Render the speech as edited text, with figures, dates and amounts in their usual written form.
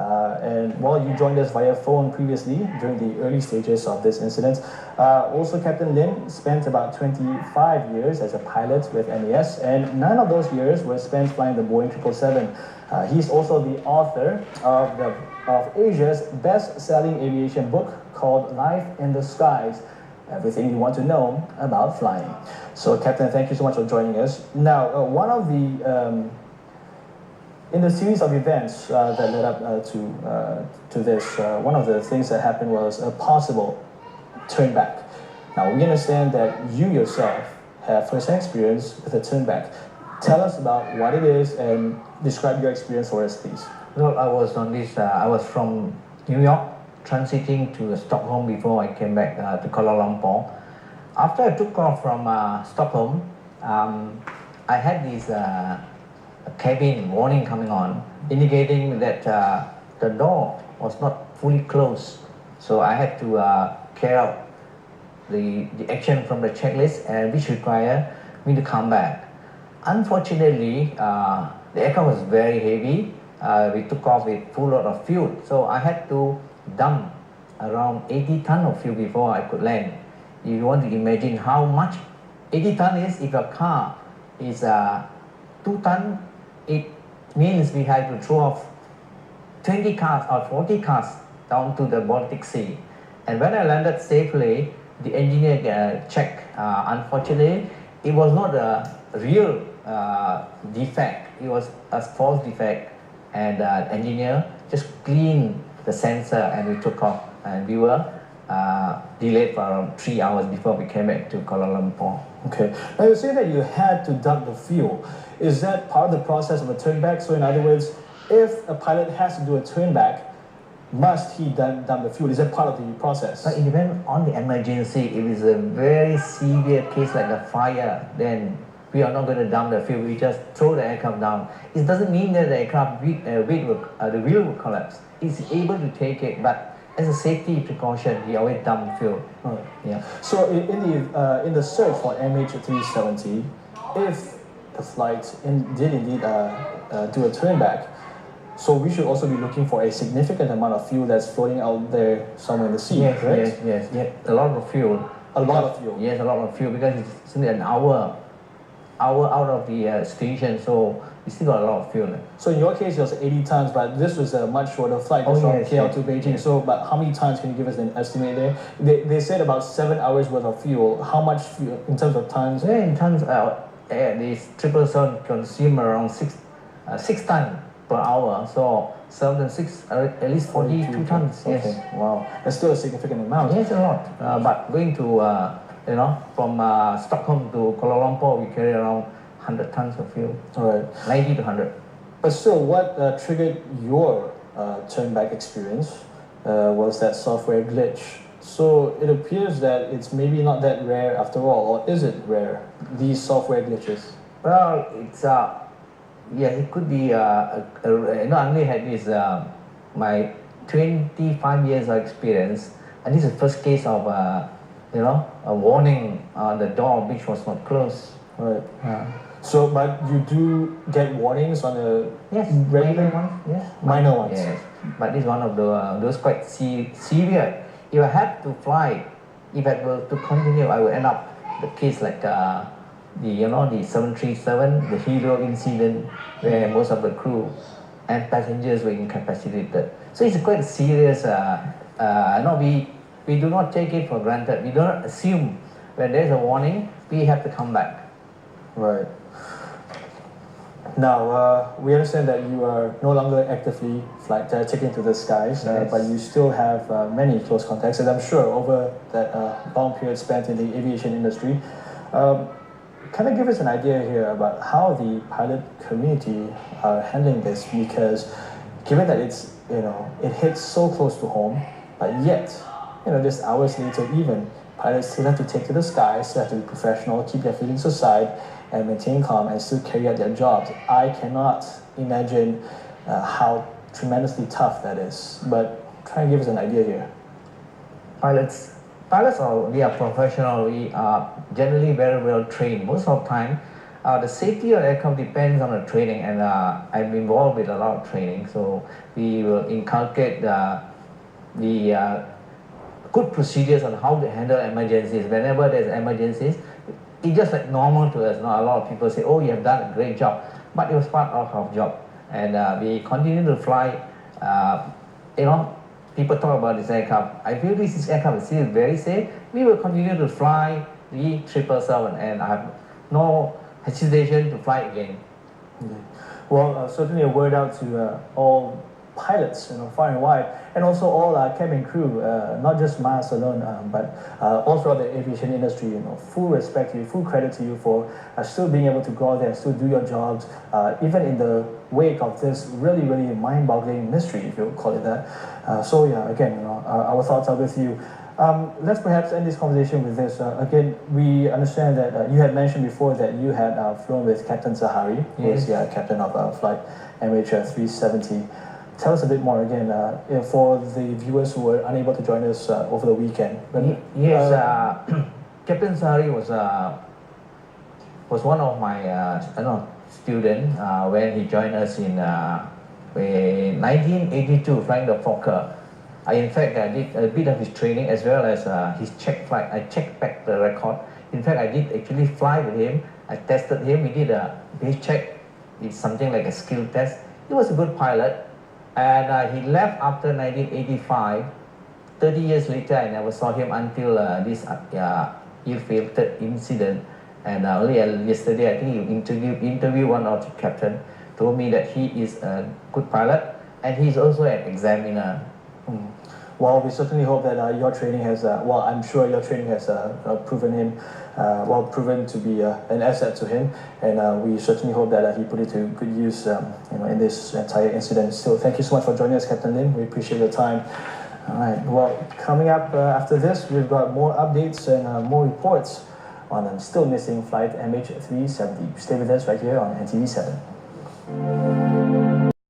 And while you joined us via phone previously during the early stages of this incident, also Captain Lim spent about 25 years as a pilot with MAS, and 9 of those years were spent flying the Boeing 777. He's also the author of Asia's best-selling aviation book called Life in the Skies, Everything You Want to Know About Flying. So, Captain, thank you so much for joining us. Now, one of the in the series of events that led up to this, one of the things that happened was a possible turn back. Now, we understand that you yourself have first-hand experience with a turn back. Tell us about what it is and describe your experience for us, please. Well, I was on this. I was from New York, transiting to Stockholm before I came back to Kuala Lumpur. After I took off from Stockholm, I had this cabin warning coming on, indicating that the door was not fully closed. So I had to carry out the action from the checklist, and which required me to come back. Unfortunately, the aircraft was very heavy. We took off with full load of fuel, so I had to dump around 80 tons of fuel before I could land. If you want to imagine how much 80 tons is, if a car is 2 tons, it means we had to throw off 20 cars or 40 cars down to the Baltic Sea. And when I landed safely, the engineer checked. Unfortunately, it was not a real defect, it was a false defect, and the engineer just cleaned the sensor and we took off, and we were delayed for around 3 hours before we came back to Kuala Lumpur. Okay. Now you say that you had to dump the fuel. Is that part of the process of a turn back? So in other words, if a pilot has to do a turn back, must he dump the fuel? Is that part of the process? But it depends on the emergency. If it's a very severe case like a fire, then we are not going to dump the fuel. We just throw the aircraft down. It doesn't mean that the aircraft the wheel will collapse. It's able to take it, but as a safety precaution, we always dump fuel. Right. Yeah. So in the search for MH370, if the flight did indeed do a turn back, so we should also be looking for a significant amount of fuel that's floating out there somewhere in the sea, correct? Yes. A lot of fuel. A lot of fuel? Yes, a lot of fuel, because it's only an hour out of the station, so we still got a lot of fuel. So in your case, it was 80 tons, but this was a much shorter flight from KL to Beijing. Yes. So, but how many tons, can you give us an estimate there? They said about 7 hours worth of fuel. How much fuel in terms of tons? Yeah, in tons, this 777 consume around 6 tons per hour. So 7 and 6, at least 42 tons. Okay. Yes. Wow, that's still a significant amount. Yes, a lot. But going to from Stockholm to Kuala Lumpur, we carry around 100 tons of fuel. All right. 90 to 100. But still, what triggered your turn back experience was that software glitch. So it appears that it's maybe not that rare after all, or is it rare, these software glitches? Well, it's yeah, it could be. I only had this my 25 years of experience, and this is the first case of a warning on the door which was not closed. Right. So, but you do get warnings on the regular ones? Yes. Minor ones? Yes. But this is one of those quite severe. If I had to fly, if I were to continue, I would end up the case like the 737, the Hero incident, where most of the crew and passengers were incapacitated. So it's quite serious. We do not take it for granted. We do not assume when there's a warning, we have to come back. Right. Now, we understand that you are no longer actively taking to the skies, yes. but you still have many close contacts, and I'm sure over that long period spent in the aviation industry. Kind of give us an idea here about how the pilot community are handling this, because given that it's, it hits so close to home, but yet, just hours later even, pilots still have to take to the skies, still have to be professional, keep their feelings aside, and maintain calm and still carry out their jobs. I cannot imagine how tremendously tough that is, but try and give us an idea here. Pilots we are professional. We are generally very well trained. Most of the time, The safety of aircraft depends on the training, and I'm involved with a lot of training. So we will inculcate the good procedures on how to handle emergencies. Whenever there's emergencies, it's just like normal to us. Now, a lot of people say, "Oh, you have done a great job," but it was part of our job, and we continue to fly. People talk about this aircraft. I feel this aircraft is still very safe. We will continue to fly the 777, and I have no hesitation to fly again. Okay. Well, certainly a word out to all pilots, far and wide, and also all cabin crew, not just Mars alone, but all throughout the aviation industry. Full respect to you, full credit to you for still being able to go out there, still do your jobs, even in the wake of this really, really mind-boggling mystery, if you would call it that. So yeah, again, our thoughts are with you. Let's perhaps end this conversation with this. Again, we understand that you had mentioned before that you had flown with Captain Zahari, who is the captain of flight MH370. Tell us a bit more again for the viewers who were unable to join us over the weekend. Yes, Captain Zahari was one of my students when he joined us in 1982, flying the Fokker. In fact, I did a bit of his training as well as his check flight. I checked back the record. In fact, I did actually fly with him. I tested him. We did a base check. It's something like a skill test. He was a good pilot. And he left after 1985. 30 years later, I never saw him until this ill-fated incident. And only yesterday, I think he interviewed one of the captain, told me that he is a good pilot, and he's also an examiner. Well, we certainly hope that your training has, I'm sure your training has proven to be an asset to him, and we certainly hope that he put it to good use, in this entire incident. So, thank you so much for joining us, Captain Lim. We appreciate your time. All right. Well, coming up after this, we've got more updates and more reports on still missing flight MH370. Stay with us right here on NTV 7.